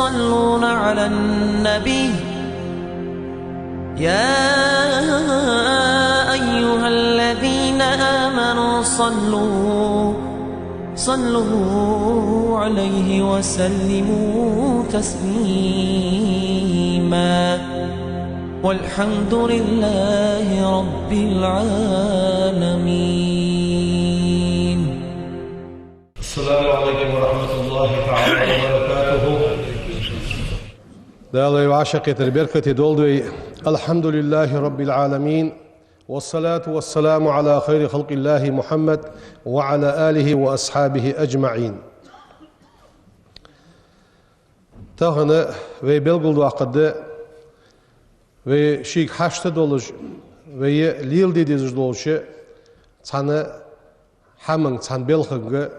يصلون على النبي يا أيها الذين آمنوا صلوا عليه وسلموا تسليما والحمد لله رب العالمين. السلام عليكم ورحمة الله تعالى وبركاته. Değerli ve aşıketleri berkati doldu. Elhamdülillahi Rabbil alemin. Ve salatu ve selamu ala hayri halqillahi Muhammed ve ala alihi ve ashabihi ecma'in. Tağını ve belguldu akıdı ve şik haştı doluş ve lil dediğiniz doluşu tanı hamın tan belhıngı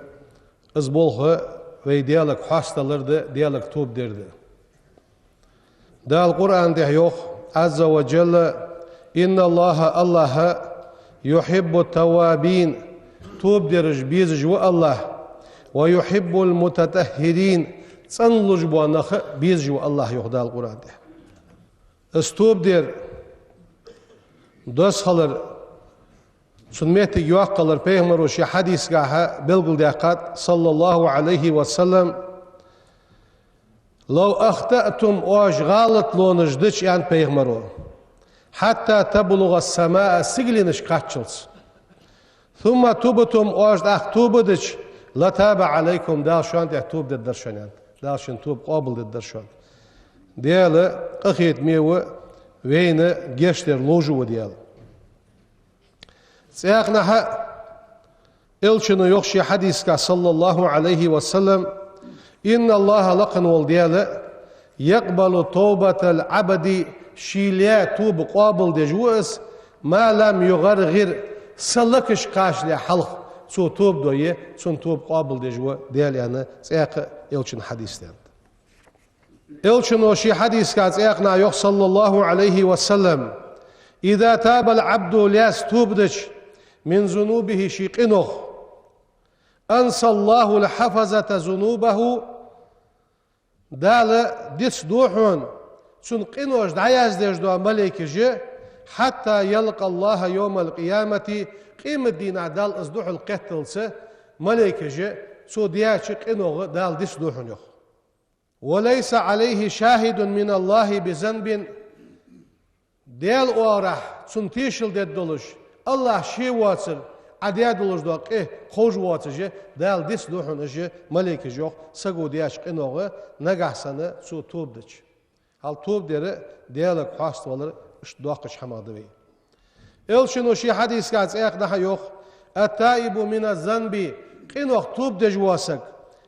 ızbolğu ve diyalog hastalardı, diyalog tub derdi. Dal Kur'an'da yok. Azza ve Celle inna Allah'a yuhibbu tawabin tub derij bizij ve Allah ve yuhibbul mutatahhirin sanluj bu anakı bizij ve Allah yok dal Kur'an'da. Istub der dos kalır sünneti yok kalır peygamber o şey hadis gaha belgul diyakat sallallahu aleyhi ve sellem لو أخطأتم أوش غلط لونجدش يعني بيغمرو حتى تبلغ السماء سجلنش كاتشلس ثم تبتم أوش أختوبدش لتاب عليكم دالشان تحتوب دالدرشان يعني دالشان توب قابل دالدرشان ديال قخيت ميو وين جيشتر لوجو ديال سياقنا إلشنو يخشي حديثك صلى الله عليه وسلم إن الله لقن والديالة يقبل توبة العبد شيليا توب قابل دجوس ما لم يغرغر سلكش قاش لحلق سو توب دوية سون توب قابل دجوا ديال يعني سياق إلشن حديث ديال إلشن وشي حديث كان سياقنا يخ صلى الله عليه وسلم إذا تاب العبد ليس توبدش من ذنوبه شيقنخ أنسى الله لحفظة ذنوبه دال ديس دوحون سن قنوش دعياز ديش دو ملكجي حتى يلقى الله يوم القيامة قيمة دين دال ازدوح القتل سه ملكجي سو دياش قنوغ دال ديس دوحون يخ وليس عليه شاهد من الله بذنب ديال اورح سن تيشل ديد دولش الله شي واتر عدياد دولش دوق خوش واتجي دال ديس دوحون اجي ملكجي يخ سگو دياش قنوغ نگahsanı su tubdıç. Al tub deri diyalog hastaları iş doqış hamadı ve. Elşin o şey hadis kaz ayaq daha yok. At-taibu min az-zanbi qinoq tub dejwasak.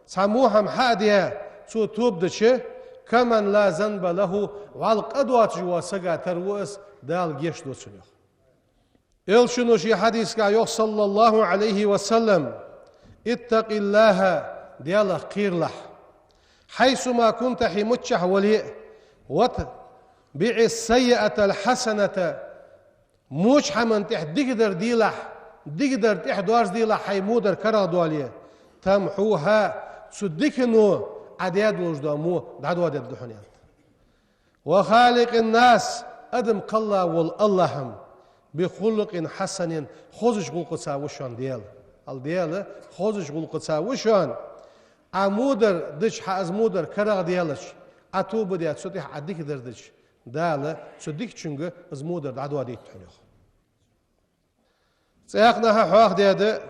Samuham hadiya su tubdıçı kaman la zanba lahu wal qadwat jwasaga tarwas dal geç dosun yok. Elşin o şey hadis ka yok sallallahu aleyhi ve sellem ittaqillaha diyalog qirlah حيثما كنت حمتشح ولي وتبع السيئة الحسنة موش حمن تح دقدر ديلح دقدر تح دوارز ديلح حيمودر كرا دواليه تمحوها صدقنو عدياد وجدو مو دعدو عدد دحونيات وخالق الناس أدم قلا والألهم بخلق حسن خوزش غلق تساوشان ديال الديال خوزش غلق تساوشان عمودر دش حازمودر كرا ديالش اتوب ديات سوتي عديك دردش دال سوديك چونغ ازمودر دعدو ديت تحنيخ سياقنا حواخ دياده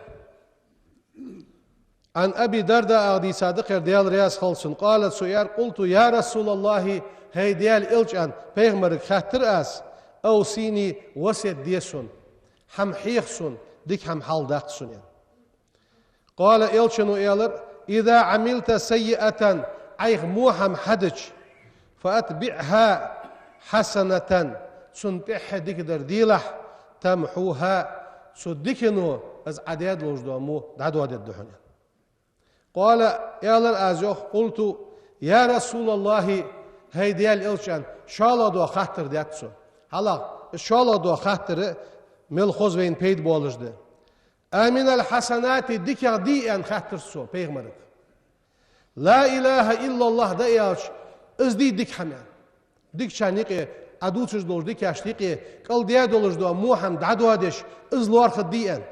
عن ابي درداء اغدي صادق ديال رياس خلصن قال سيار قلت يا رسول الله هي ديال الجان بيغمر خاطر اس او سيني وسد ديسون هم حيخسون ديك هم حال داقسون قال الشنو يالر إذا عملت سيئة عيغ موهم حدج فأتبعها حسنة سنتح ديكدر ديلح تمحوها سدكنو از عديد لوجدو مو دعدو عدد دحوني قال يا للأزيوخ قلت يا رسول الله هاي ديال إلشان شالا دو خاطر دياتسو هلا شالا دو خاطر ملخوز وين بيد بولجده آمن الحسنات ديكا دي ان خاطر سو بيغمرك لا إله إلا الله دا إياش ازدي ديك حمان ديك شانيقي عدوتش دولش ديك اشتيقي قال ديا دولش دو موحم دعدوادش ازلوار خديئن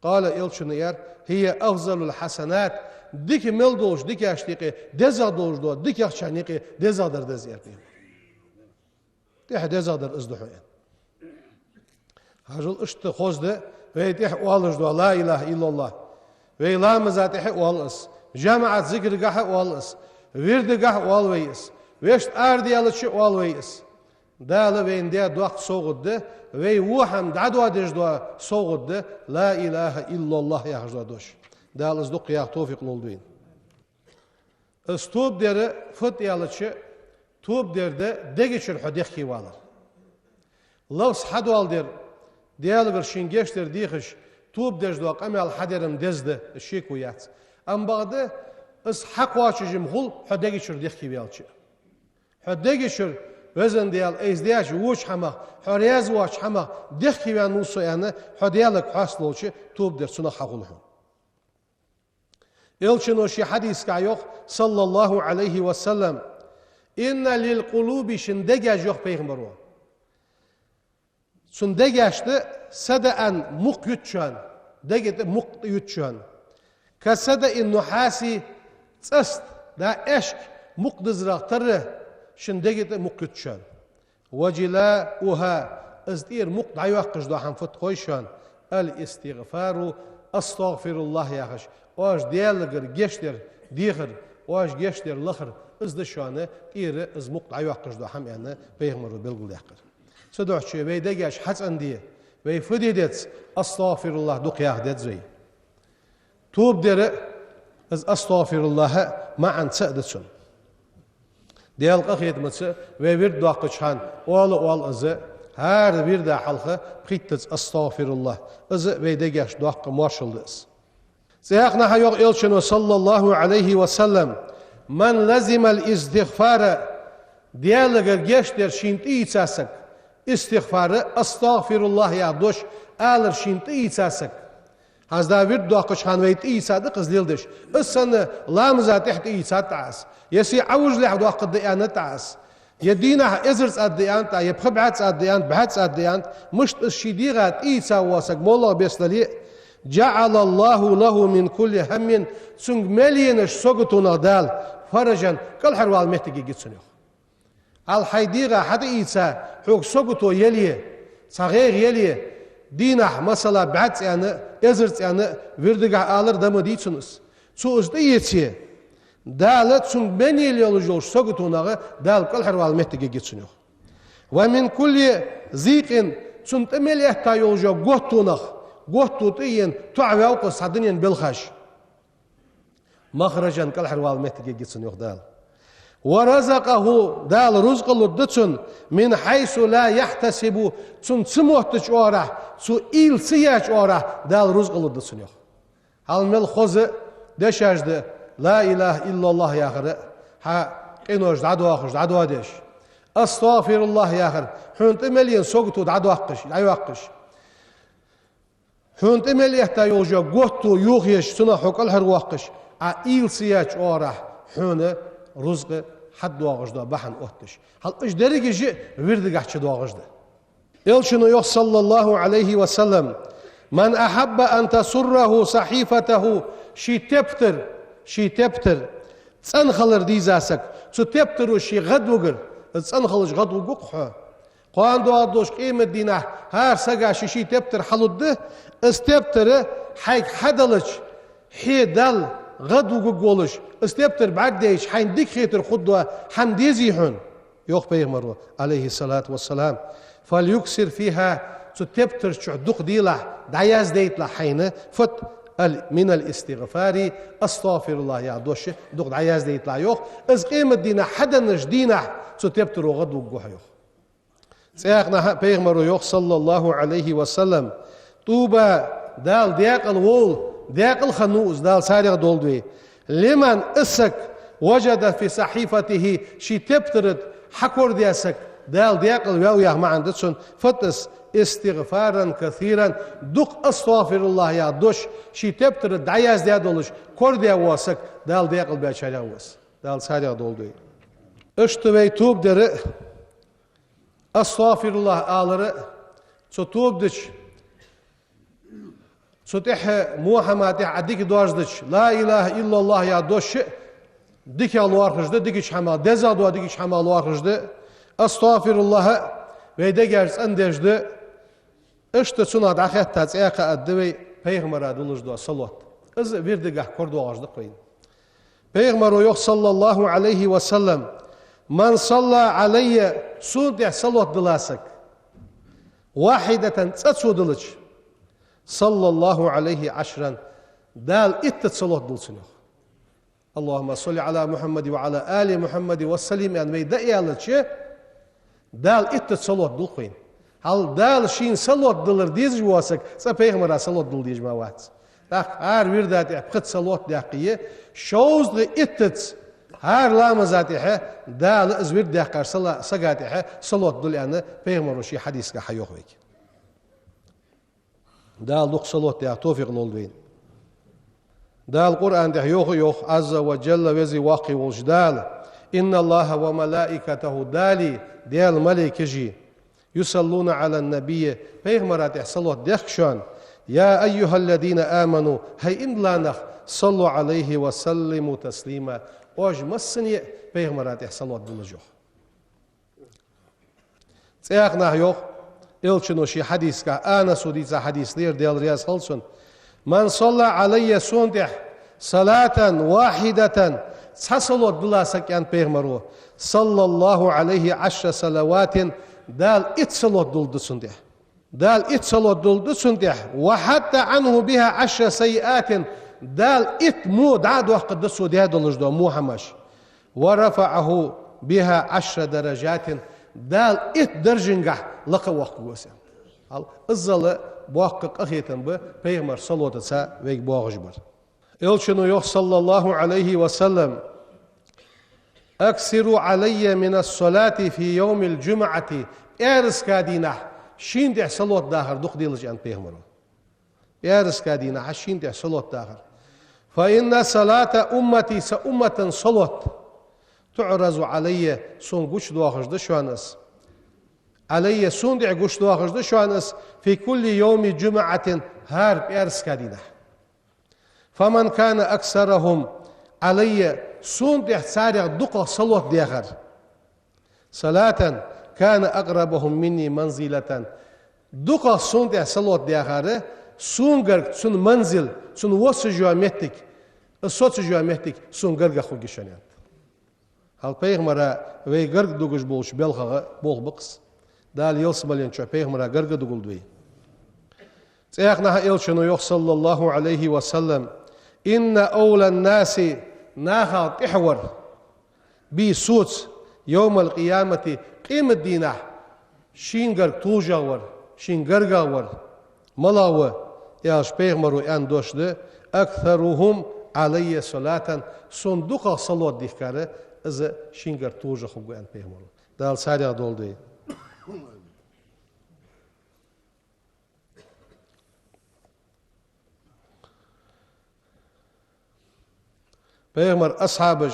قال إلشنير هي أفضل الحسنات ديك مل دولش ديك اشتيقي دزا دولش دو ديك شانيقي دزا در دزير بيهم تيح دزا در ازدحوين هاجل اشت خوزده ويتيح والش دو لا إله إلا الله ويلا مزاتيح والس جماعة ذكر قح والس ورد قح والويس ويشت أردي على والويس دال وين ديا دوق صوغد وي وهم دعوا دش دوا صوغد لا إله إلا الله يا حجدوش دال ازدق يا توفيق لولدوين استوب در فت يالش توب در ده دگشر حديخ كي والر لوس حدوال در ديالغر شينجش در ديخش توب دش دوا قمل حدرم دزد الشيكو يات ام بعد اس حق واشجم غل حدگشر ديخ كي والش حدگشر وزن ديال ازدياج وش حما حرياز وش حما دخي وان نصو يعني حديالك حاصلوش توب در سنة حقولهم يلشنو شي حديث كايوخ صلى الله عليه وسلم إن للقلوب شندجاج يوخ بيغمبرو شندجاجت سدأن مق يتشان دجت مق يتشان كسدأ النحاسي تست دا اشك مق دزراق تره شندگت مقتشان وجلاؤها ازدير مقطع يوقش دو حنفت خويشان الاستغفار استغفر الله يا خش واش ديالغر جشتر ديخر واش جشتر لخر ازدشانه اير از مقطع يوقش دو حم يعني بيغمرو بلغل يقر سدوحشي ويدگاش حسن دي ويفديدت استغفر الله دو قياق ديت زي توب دير از استغفر الله ما عن سأدتشن ديال قخيت متس ويرد داقشان وال أز هر ويرد حلقة بقيتز أستغفر الله أز ويدجاش داق مارشلدس سيحنا حيوق إلشنو صلى الله عليه وسلم من لزم الاستغفار ديال جرجش در شنتي تاسك استغفار أستغفر الله يا دوش آلر شنتي تاسك هذا ويرد داقشان ويت إيساد قزليلدش السنة لامزة تحت إيساد تعس يسي عوج لح داق الديانة تعس يدينا إزرز الديانة يبخبعت الديانة بحث الديانة مش الشديغات إيسا واسق مولا بيستلي جعل الله له من كل هم سنج مليونش سوقتنا دال فرجا كل حروال محتاج يجتسنيو الحيديغة حتى إيسا حق سوقتو يلي صغير يلي دينا مثلا بعت يعني ازرت يعني وردغ alır da mı diyorsunuz? Sözde yetiye. Dalet sun beni yolcu sogutunağı dal kal harval mettige geçiniyor. Ve min kulli ziqin sun temeliyat ta yolcu gotunağı gotutuyen tu'avu qasadinen bilxash. Mahrajan kal harval mettige geçiniyor dal. ورزقه دال رزق لدتون من حيث لا يحتسب تون سموتش أورا سو إل سياج أورا دال رزق لدتون يخ هل مل خوز دشاجد لا إله إلا الله يا خير ها إنوش دعوة ديش أستغفر الله يا خير حنت مليون سوقتو دعوة قش حنت مليون تا يوجو قوتو يوخيش سنة حق الهرواقش إل سياج أورا حن رزق حد واغجدا بحن أوتش هل إيش درجة جي ورد قحش واغجدا يلشنو يخ صلى الله عليه وسلم من أحب أن تسره صحيفته شي تبتر تنخلر دي زاسك سو تبتر شي غد وقر تنخلش غد وقحها قوان دو أدوش قيمة دينا هار سقا شي تبتر حلود ده استبتر حيك حدلش حي دل غد وقولش استبتر بعد ديش حين ديك خيتر خدوة حمديزي حن يوخ بيغمرو عليه الصلاة والسلام فليكسر فيها تبتر شعدوق ديلا دعياز ديتلا حين فت من الاستغفار استغفر الله يا دوش دوق دعياز ديتلا يوخ از قيمة دينا حدا نش دينا تبتر وغد وقوح يوخ سياقنا بيغمرو يوخ صلى الله عليه وسلم طوبى دال دياق الوول دياق الخنوز دال سارق دولدوي لمن اسك وجد في صحيفته شي تبترد حكور دياسك دال دياق الواو يا ما عندتشن فتس استغفارا كثيرا دق استغفر الله يا دوش شي تبترد دعياز ديا دولش كور ديا واسك دال دياق الباشا واس دال سارق دولدوي اشتوي توب در استغفر الله آلر توب دش تح محمد عديك دوازدش لا إله إلا الله يا دوش ديك الله خرجده ديك شمال دزا دو ديك شمال الله خرجده استغفر الله ويدا جالس اندجده اشت سناد اخت تاصيق ادوي پیغمبر ادلج دو صلوات از وردگه کرد واجد قوين پیغمبر يخ صلى الله عليه وسلم من صلى علي سود صلوات دلاسك واحدة تصودلج صلى الله عليه عشرا دال صلوات دلسنه اللهم صل على محمد وعلى آل محمد وسلم يعني ويدا يالچ دال صلوات دلقين هل دال شين صلوات دلر ديز جواسك سا پیغمبر صلوات دل ديج ما وات داخ هر وردات قد صلوات داقيه شوز اتت هر لامزاتها دال از ورد داقر صلا سغاتها صلوات دل يعني پیغمبر شي حديث کا حيوخ ويك دال لوق صلوات دا توفيق نولدين دال القرآن ده يوخ عز وجل وزي واقي وجدال إن الله وملائكته دالي ديال ملائكجي يصلون على النبي پیغمبرات صلوات دخشان يا أيها الذين آمنوا هي إن لانخ صلوا عليه وسلموا تسليما اوج مسني پیغمبرات صلوات دلجوخ تياقنا يوخ إلشنو شي حديث كا أنا سوديزا حديث لير ديال رياض خلصن من صلى علي سوندح صلاة واحدة تصلوات بلاسك أن بيغمرو صلى الله عليه 10 صلوات دال صلوات دول سندح دال صلوات دول سندح وحتى عنه بها 10 سيئات دال مو دعاد وقت دسو دي دولج دو مو همش ورفعه بها 10 درجات دال درجنجح لقى وقت وسم الظل بوقق أخيتن ب بيغمر صلوات سا ويك بوغجبر إلشنو يوخ صلى الله عليه وسلم أكثروا علي من الصلاة في يوم الجمعة إرس كادينا شين دع صلوات داخر دخ ديلج أن بيغمر إرس كادينا شين دع صلوات داخر فإن صلاة أمتي سأمة صلوات تعرض علي سون قوش دواخش دشوانس علي سوندع قوش دواخش دشوانس في كل يوم جمعة هارب إرس كادينا فمن كان أكثرهم علي سوندع سارع دقة صلوات ديخر صلاة كان أقربهم مني منزلة دقة سوندع صلوات ديخر سونغر سون منزل سون وص جوامتك الصوت جوامتك سونغر خوجي شنيان هل پیغمبر وی گرگ دوگش بولش بلخه بول بقص دال يلس ملين شو پیغمبر گرگ دوگل دوی تياقنا إلشنو يخ صلى الله عليه وسلم إن أولى الناس ناخا تحور بي سوت يوم القيامة قيمة دينا شينغر توجاور شينغرغاور ملاوه ياش پیغمبر ان دوشد أكثرهم علي صلاة صندوق صلاة ديكاره از شينغر توجا خوب ان پیغمبر دال ساريا دولدي پیغمبر أصحابج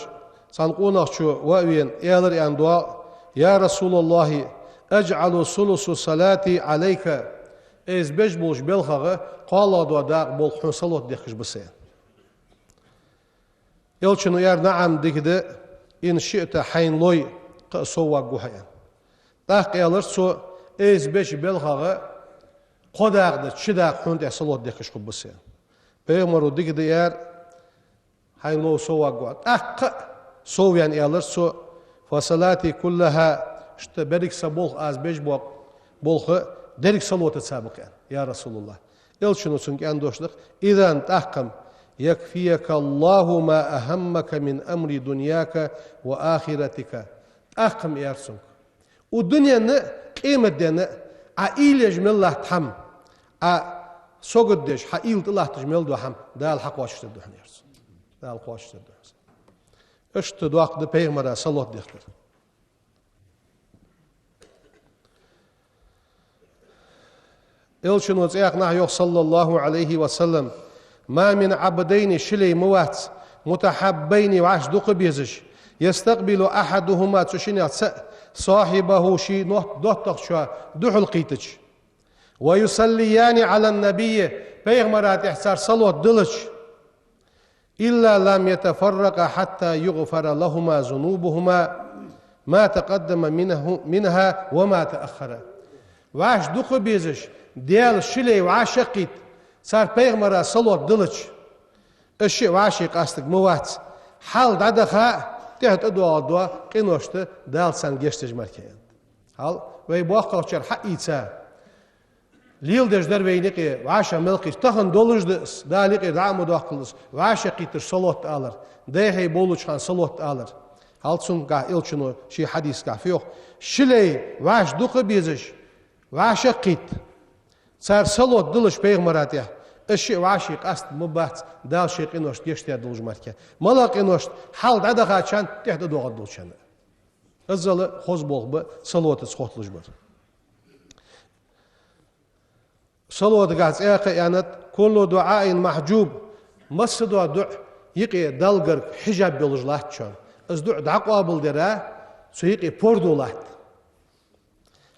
سانقونا شو وين يالر ان دعاء يا رسول الله أجعل ثلث صلاتي عليك إز بجبوش بلخغة قال دعاء داق بول صلاة ديخش بسين يلشنو يار نعم ديكده إن شئت حين لوي قصوا جوهيا داق يالر سو إز بج بلخغة قداق ده شداق حند صلاة ديخش بسين پیغمبر ديكده يار حين لو سوا جوه داق سو يعني يالر سو فصلاتي كلها اشتبرك سبوخ از بج بولخ درك صلاة سابق يا رسول الله يلشنو سنك أندوشلق إذا تحكم يكفيك الله ما أهمك من أمر دنياك وآخرتك أحكم يا رسول والدنيا قيمة دينا عائل يجمل الله تحم سوقدش حائل الله تجمل دوحم ده الحق واشت الدحن يا رسول ده الحق واشت الدحن اشت دواق ده پیغمبر صلاة ديختر إلشن وزيقنا يوخ صلى الله عليه وسلم ما من عبدين شلي موات متحبين وعش دوق بيزش يستقبل أحدهما تشين صاحبه شي دوتق شو دحل قيتج ويصليان على النبي بيغمرات إحسار صلوة دلش إلا لم يتفرق حتى يغفر لهما ذنوبهما ما تقدم منها وما تأخر واش دخ بيزش ديال شلي وعاشقيت صار بيغمرات صلوة دلش الشيء وعاشق أستك موات حال دادخا تحت أدوا قنوشت دال سان جشتج مركين حال ويبوخ قوشر حقيتا ليل دش در وينيقي وعاشا ملقيش تخن دولج دس داليقي رعمو داخلس وعاشا قيتر صلوت آلر ديهي بولوش خان صلوت آلر حال سن قا إلشنو شي حديث قا فيوخ شلي وعاش دوخ بيزش وعاشا قيت صار صلوت دلش بيغمراتيه الشيء وعاشق أست مبات دال شيء قنوشت يشتي دلج مركه ملا قنوشت حال دادخا شان تحت دوغ دلشان ازل خوز بوغ صلوت سخوتلج بر صلوت قاعد يعني كل دعاء محجوب مس دعاء يقي دلغر حجاب بلج لات شان از دعاء قابل درا سيقي بوردو لات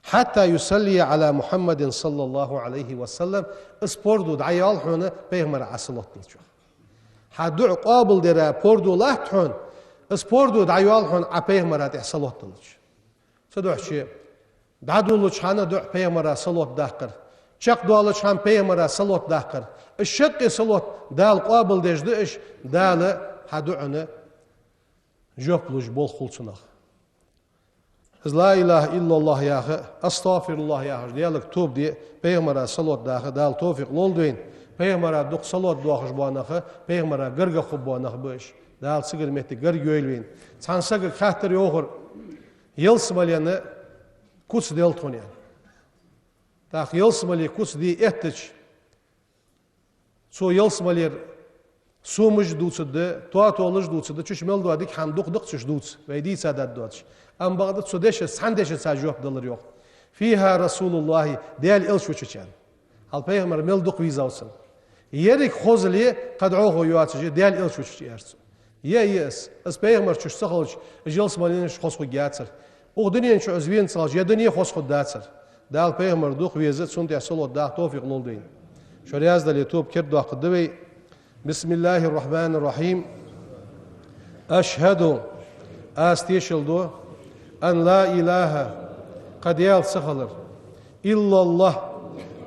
حتى يصلي على محمد صلى الله عليه وسلم اسبوردو دعيال هنا بيغمر عسلوت نيشو حدع قابل درا بوردو لات هون اسبوردو دعيال هون بيغمر عسلوت نيشو صدق شيء دعدولش هنا دع بيغمر عسلوت داخر شق دولش هم بيغمر عسلوت داخر الشق صلوت دال قابل دجدش دال حدعنا جوبلوش بول خلصناخ لا إله إلا الله يا أخي أستغفر الله يا أخي ديالك توب دي بيغمرا صلوات داخل دال توفيق لولدوين بيغمرا دوق صلوات دوخش بوانخ بيغمرا غرغ خب بوانخ بوش دال سيغر مهتي غرغ يويلوين سانساغ خاطر يوخر يلس ماليانا كوس ديال تونيان تاخ يلس مالي كوس دي اتش سو يلس مالير سومج دوتسد تواتولج دوتسد چش مل دواديك حندوق دقچش دوتس ويدي سادات دوتش أم بغداد سوديش سانديش ساجوب دلر يوق فيها رسول الله ديال إلشو تشان هل بيغمر مل دوق ويزاوسن يريك خوزلي قد عوه يواتش ديال إلشو تشيرس يس اس بيغمر تش سخلج جلس مالينش خوسخو جاتسر وغدنين شو عزوين صلاج يدني خوسخو داتسر دال بيغمر دوق ويزت سنت يحصلوا دا توفيق نولدين شو رياز دال يوتيوب كردو قدوي بسم الله الرحمن الرحيم أشهد أستيشلدو أن لا إله قد يال سخلر إلا الله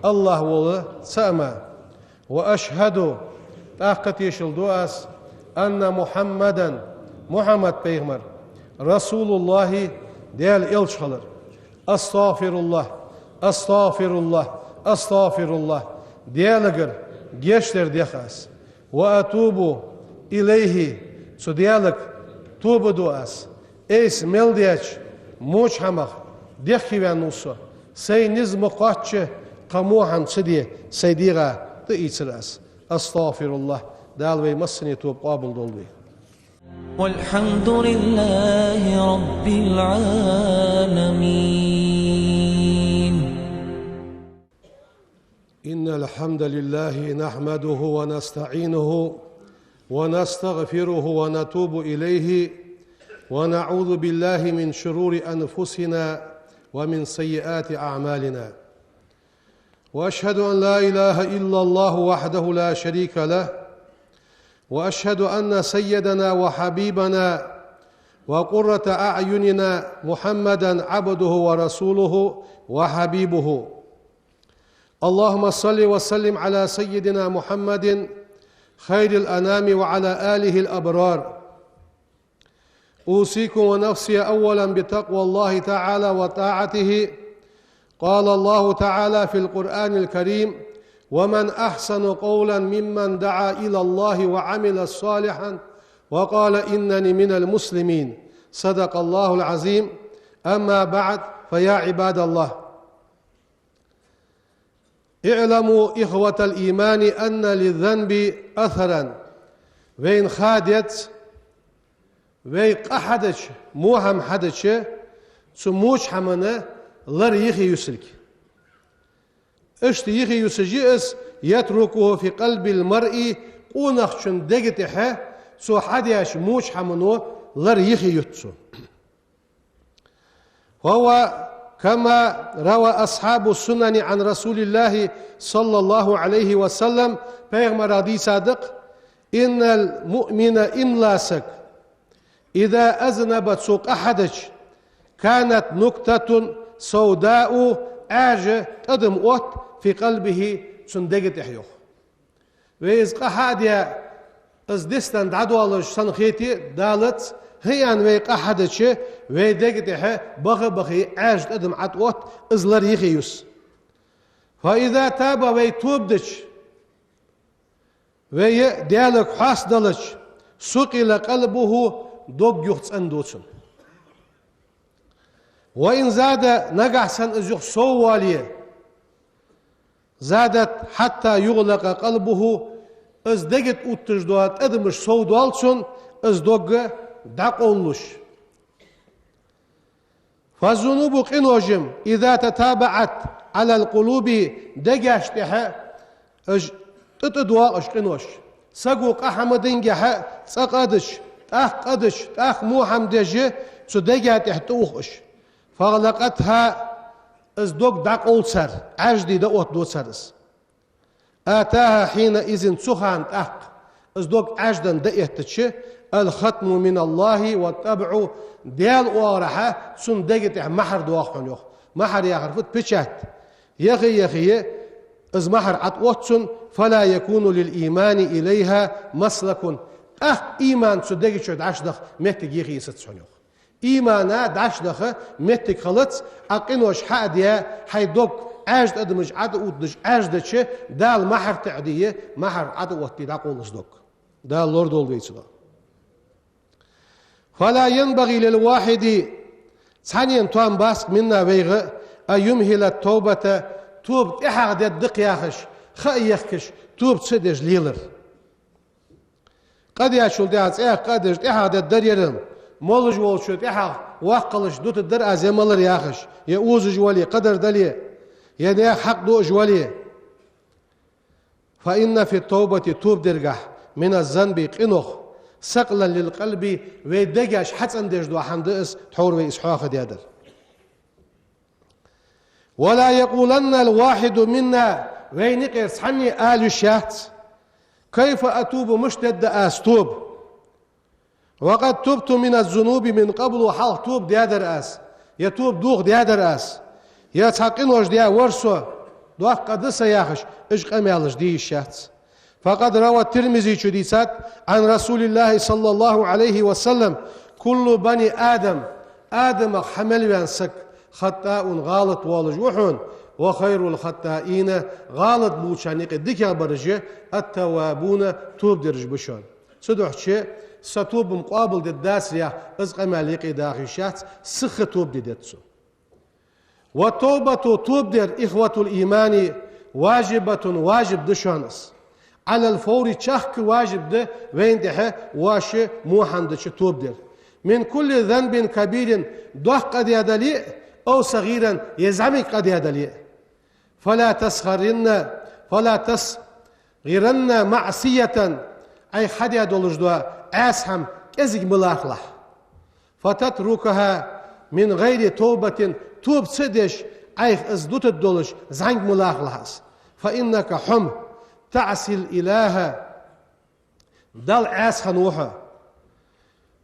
الله ولا سأما وأشهد تأقت يشلدو أس أن محمد بيغمر رسول الله ديال إلشخلر أستغفر الله أستغفر الله أستغفر الله ديالغر جيشتر ديخاس وأتوب إليه سديالك توب دواس إيس ملديش موش حمق ديخي وانوسو سي نزم قاتش قموحن سدي سيديغا تأيسراس أستغفر الله دالوي مسني توب قابل دولوي والحمد لله رب العالمين إن الحمد لله نحمده ونستعينه ونستغفره ونتوب إليه ونعوذ بالله من شرور أنفسنا ومن سيئات أعمالنا وأشهد أن لا إله إلا الله وحده لا شريك له وأشهد أن سيدنا وحبيبنا وقرة أعيننا محمدا عبده ورسوله وحبيبه اللهم صل وسلم على سيدنا محمد خير الأنام وعلى آله الأبرار أوصيكم ونفسي أولا بتقوى الله تعالى وطاعته قال الله تعالى في القرآن الكريم ومن أحسن قولا ممن دعا إلى الله وعمل صالحا وقال إنني من المسلمين صدق الله العظيم أما بعد فيا عباد الله اعلموا إخوة الإيمان أن للذنب أثرا وين خادت وين قحدش موهم حدش سموش حمنا لر يخي يسلك اشت يخي يسجئس يتركه في قلب المرء قونخشن دقتها سو حديش موش حمنو لر يخي يتسو. وهو كما روى أصحاب السنن عن رسول الله صلى الله عليه وسلم پیغمبر رضي صادق إن المؤمن إملاسك إذا أذنبت سوق أحدك كانت نكتة سوداء آج تدم أوت في قلبه سندقت إحيوه وإذ قحاديا إذ دستان عدوالش سنخيتي دالت هيان ويق أحدك ويدقت إحي بخي آج تدم عدوات إذ لر يخيوس فإذا تاب ويتوبدك ويدالك حاسدلك سقل قلبه دوغ يختص أندوتسن وإن زاد نقحسن إزيخ سواليه زادت حتى يغلق قلبه إز دقت أتجدوات أدمش سودوالسن إز دوغ داقولش فالذنوب قنوجم إذا تتابعت على القلوب دقاشتها تتدوا أش قنوش سقوق أحمدين جها سقادش قدش موحم دجي سدقات احتوخش فغلقتها از دوغ داقول سر عجدي دوت دو سرس آتاها حينئذ سخان از دوغ عجدن دقيتش الختم من الله والتبع ديال وارحة سن دقيت محر دواخن يوخ محر يخرفت بيشات يخي از محر عطوتسن فلا يكون للإيمان إليها مسلك إيمان سدقي شد عشدخ مهتك يخي ستسون يوخ إيمانا داشدخ متك خلص أقنوش حادية حيدوك عجد أدمج عد أودش عجدش دال محر تعدية محر عد وقتي داقولش دوك دال لورد أولغيتنا فلا ينبغي للواحد ثانيا توان باسك منا ويغ أيمهل التوبة توب إحاق دق ياخش خأيخكش توب تسدج ليلر قد يشول ديات قد إحاق دريرن مولج والشوت إحاق واقلش دوت الدر أزيمالر ياخش يأوز جوالي قدر دلي يعني حق دو جوالي فإن في التوبة توب درجح من الذنب قنخ سقلا للقلب ويدقش حتى اندش دو حمدئس تحور ويسحاق ديادر ولا يقولن الواحد منا وينقر سحني آل الشات كيف أتوب مشتد أستوب وقد تبت من الذنوب من قبل حال توب ديادر أس يتوب دوغ ديادر أس يتحقن وش ديا ورسو دوغ قدسة ياخش إشق أميالش دي الشات فقد روى الترمذي شديسات عن رسول الله صلى الله عليه وسلم كل بني آدم حمل وانسك خطاء غالط والجوحون وخير الخطائين غالط بوشانيق ديكا برجة التوابون توب درج بشون صدوح شيء ستوب مقابل دداسيا ازق ماليقي داخشات سخ توب ديدتسو والتوبة توب در إخوة الإيمان واجب دشانس على الفور تشخك واجب ده وين ده واش موحندش توب در من كل ذنب كبير دوح قد يدلي أو صغيرا يزعمي قد يدلي فلا تصغرن معصية أي حد يدولج دوا أسهم كزيك ملاخلح فتتركها من غير توبة توب سدش أي ازدوت الدولج زعنك ملاخلحس فإنك حم تعسي الإله دل أسخن وحا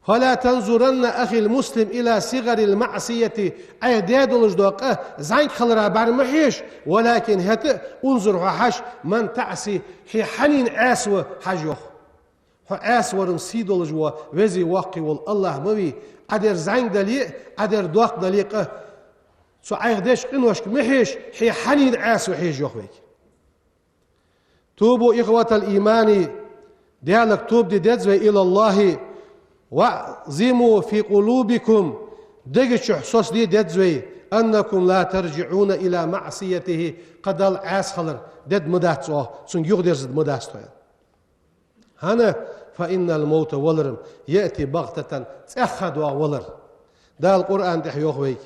فلا تنظرن أخي المسلم إلى صغر المعصية أي ديدولج دوا زعنك خلرا برمحيش ولكن هت انظر حش من تعسي هي حنين أسوى حجوخ أسورم سيدول جوا وزي واقي والله موي أدر زعين دليق أدر دوق دليقه سو عيغدش قنوش محيش حي حنين عاسو حيش يخويك توبوا إخوة الإيمان ديالك توب دي دزوي إلى الله وعزموا في قلوبكم دقش حصوص دي دزوي أنكم لا ترجعون إلى معصيته قدال عاس خلر دد مداتسوه سن يغدر زد مداتسوه هنا فإن الموت ولرم يأتي بغتة تأخذ ولر دا القرآن تحيوخويك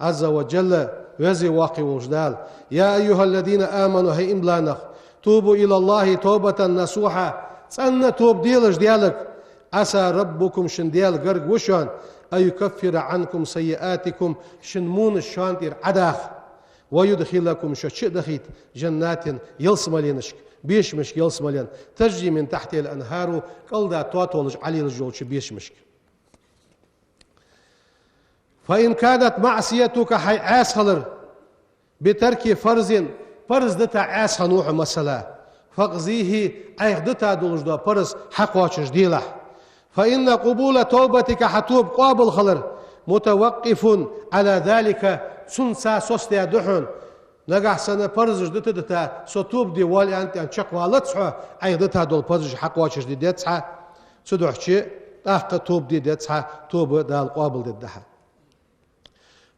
عز وجل وزي واقي وجدال يا أيها الذين آمنوا هي إملانخ توبوا إلى الله توبة نصوحة سألنا توب ديالك عسى ربكم شنديل قرق وشون أن يكفر عنكم سيئاتكم شنمون الشانتير عداخ ويدخلكم شدخيت جنات يلسملينشك بيشمشك يلسملين تجري من تحت الأنهار قلدا توتولج علي الجولش بيشمشك فإن كانت معصيتك حي عاسخلر بترك فرز دتا عاس نوح مسألة فقزيه أيخ دتا دولج دو فرز حق واشش ديله فإن قبول توبتك حتوب قابل خلر متوقف على ذلك سنسا سوستيا دحون نجح سنة فرزش دتا ستوب دي والي أنت أن شق والتسعى أيخ دتا دول فرزش حق واشش دي دتسعى سدوحشي أخ توب دي دتسعى توب دال قابل دي دها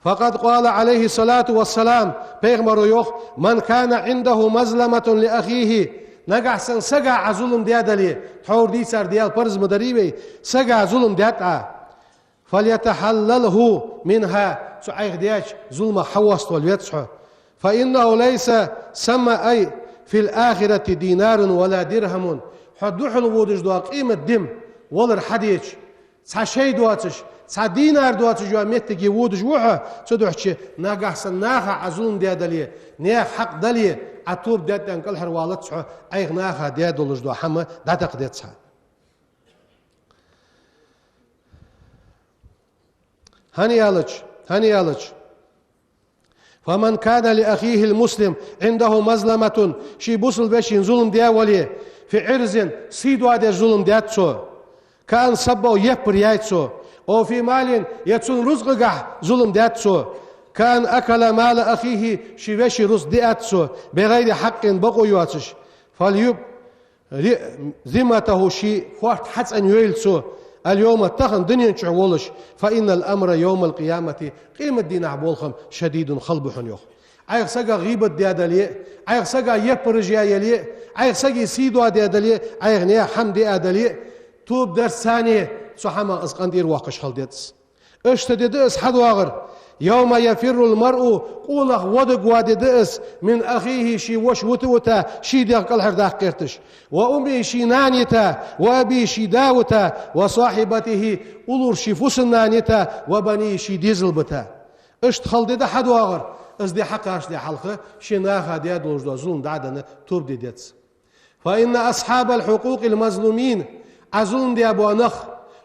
فقد قال عليه الصلاة والسلام بيغمر يوخ من كان عنده مظلمة لأخيه نجح سن سجع ظلم ديادلي تحور دي سر ديال برز مدريبي سجع ظلم دياتا فليتحلله منها سعيغ دياش ظلم حوست واليتسح فإنه ليس سما أي في الآخرة دينار ولا درهم حدوح الوودج دوا قيمة دم ولر حديش سعشي دواتش دينار دواتش جوا ميتكي وودج وحا سدوحشي نجح سن ناخا ظلم ديادلي نيخ حق دلي عطوب ديت انكل حروالت سحو ايغ ناخا ديت دولج دو حما داتق ديت سحو هنيالج فمن كان لأخيه المسلم عنده مظلمة شي بوصل بشين ظلم دياولي في عرز سيدوا دي ظلم دياتسو كان صبو يبر يايتسو او في مال يتسون رزقه ظلم دياتسو كان أكل مال أخيه شيوشي رز دياتسو بغير حق بقو يواتش فليب ذمته شي خوات حتى أن يويلسو اليوم اتخن دنيا شعولش فإن الأمر يوم القيامة قيمة دين عبولخم شديد خلبح يوخ عيق سقا غيبة ديادلي عيق سقا يبرجيا يلي عيق سقا سيدوا ديادلي عيق نيا حمد ديادلي توب درس ثاني سحما اسقندير واقش خلديتس اشتددس حد واغر يوم يفر المرء قوله ودق واددس من أخيه شي وش وتوتا شي ديق الحر داق قرتش وأمي شي نانيتا وأبي شي داوتا وصاحبته أولور شي فسن نانيتا وبني شي ديزل بتا اشت خلدد حد واغر از دي حقاش دي حلقة شي ناخا دي دولج دو ظلم دعدنا توب دي ديتس فإن أصحاب الحقوق المظلومين عظلم دي أبو نخ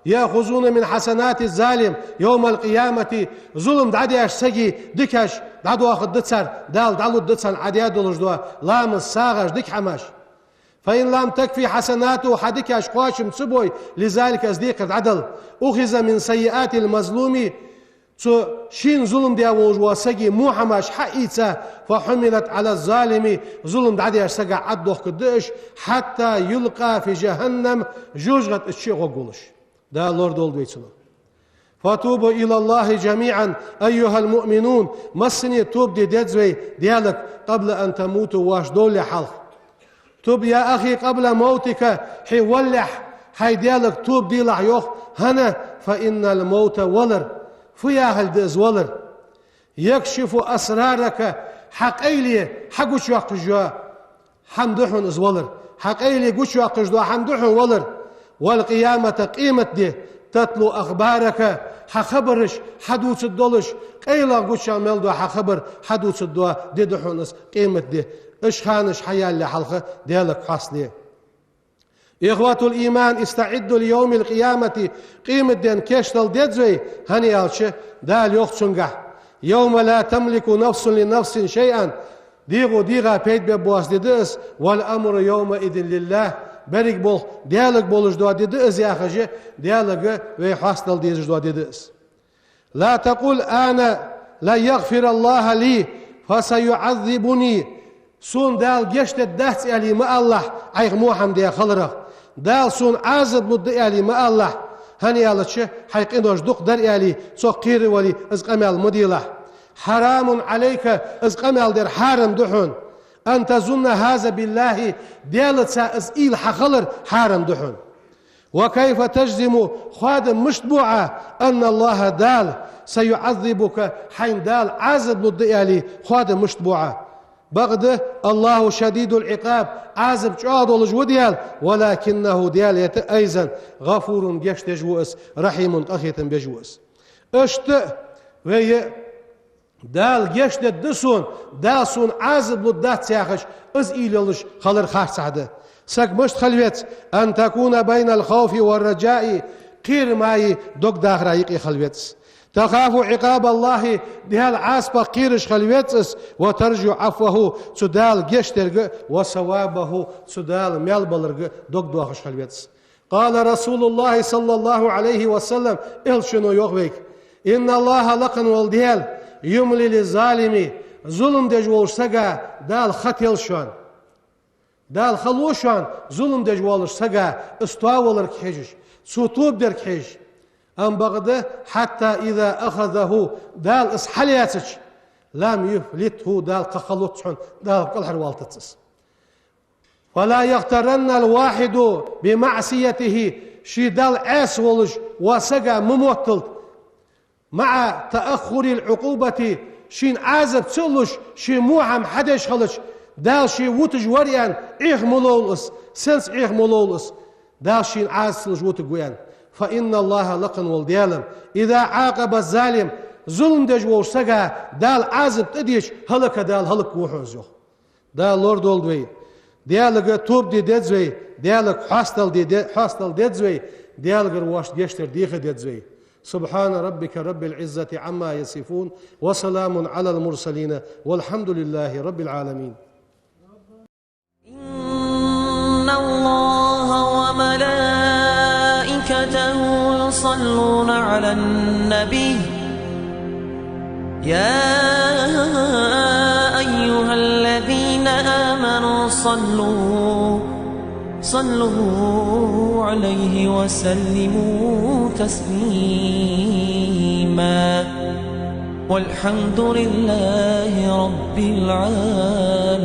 يأخذون من حسنات الظالم يوم القيامة ظلم دعدي أشسجي دكش دعدو أخذ دتسر دالو دتسن عدياد دولج دوا لام الساغش دك حماش فإن لم تكفي حسناته حدك أشقاش مصبوي لذلك أصديق العدل أخذ من سيئات المظلوم شين ظلم دي أولج وسجي مو حماش حقيتها فحملت على الظالم ظلم دعدي أشسجي عدوه كدش حتى يلقى في جهنم جوجغت الشيء قولش ده لورد اولد ويتسلو فتوبوا إلى الله جميعا أيها المؤمنون مسني توب دي ديدزوي ديالك قبل أن تموتوا واش دول حلق توب يا أخي قبل موتك حي ولح حي ديالك توب دي لحيوخ هنا فإن الموت ولر فيا هل ديز ولر يكشف أسرارك حق أيلي حقوش يقجوا حمدحن إز ولر حق أيلي قوش يقجوا حمدحن ولر والقيامة قيمة دي تتلو أخبارك حخبرش حدوث الدولش قيلا قوش عمل حخبر حدوث الدوا دي دحونس قيمة دي إشخانش حيا اللي حلقة ديالك حاصلي إخوة الإيمان استعدوا ليوم القيامة قيمة دين كيشتل ديدزوي هني ألشه دال يوخشنقح يوم لا تملك نفس لنفس شيئا ديغا بيت ببواس ديدس والأمر يومئذ لله بريك بول ديالك بولش دوا ديدس يا أخي ديالك ويحاصل ديدس دوا ديدس لا تقول أنا لا يغفر الله لي فسيعذبني سون دال جشت الدهس علي ما الله أيغ محمد يا خلرق دال سون عازب مد علي ما الله هني الله شيء حيقينوش دق در علي سقير ولي ازقمل مديله حرام عليك ازقمل در حرام دحون أن تظن هذا بالله ديالت سائل حخلر حرام دحون وكيف تجزم خادم مشتبوعة أن الله دال سيعذبك حين دال عازب مد علي خادم مشتبوعة بغده الله شديد العقاب عازب جاد ولجوديال ولكنه ديال أيضا غفور جشت جوس رحيم قخيت بجوس اشت وهي دال جشت دسون داسون عازب للدات سياخش از إيللش خلر خاش سعده سك مشت خلوت أن تكون بين الخوف والرجاء قير ماي دوك داخل رايقي خلوت تخاف عقاب الله دهال عاسبة قيرش خلوتس وترجو عفوه تدال جشترق وثوابه تدال ميلبلرق دوك دوخش خلوتس قال رسول الله صلى الله عليه وسلم إلشنو يغويك إن الله لقن والديال يملي للظالم ظلم دجول سقا دال خطيل شوان دال خلوشان ظلم دجول سقا استواولر كحجش سوتوب در كحج أم بغده حتى إذا أخذه دال إسحلياتش لم يفلته دال قخلوتشون دال قلحر والتتس فلا يغترن الواحد بمعصيته شي دال أسولج وسقا مموتل مع تأخر العقوبة شين عازب تسلش شي موعم حدش خلش دال شي وتج وريان إيخ ملولس سنس إيخ ملولس دال شين عازب وتج ويان فإن الله لقن والديالم إذا عاقب الظالم ظلم دجوش سقا دال عازب تديش هلك دال هلك وحوزو دال لورد والدوي ديالك توب دي ديدزوي ديالك حاستل ديدزوي ديالك رواش ديشتر ديخ ديدزوي سبحان ربك رب العزة عما يصفون وسلام على المرسلين والحمد لله رب العالمين إن الله وملائكته يصلون على النبي يا أيها الذين آمنوا صلوا عليه وسلموا تسليما والحمد لله رب العالمين.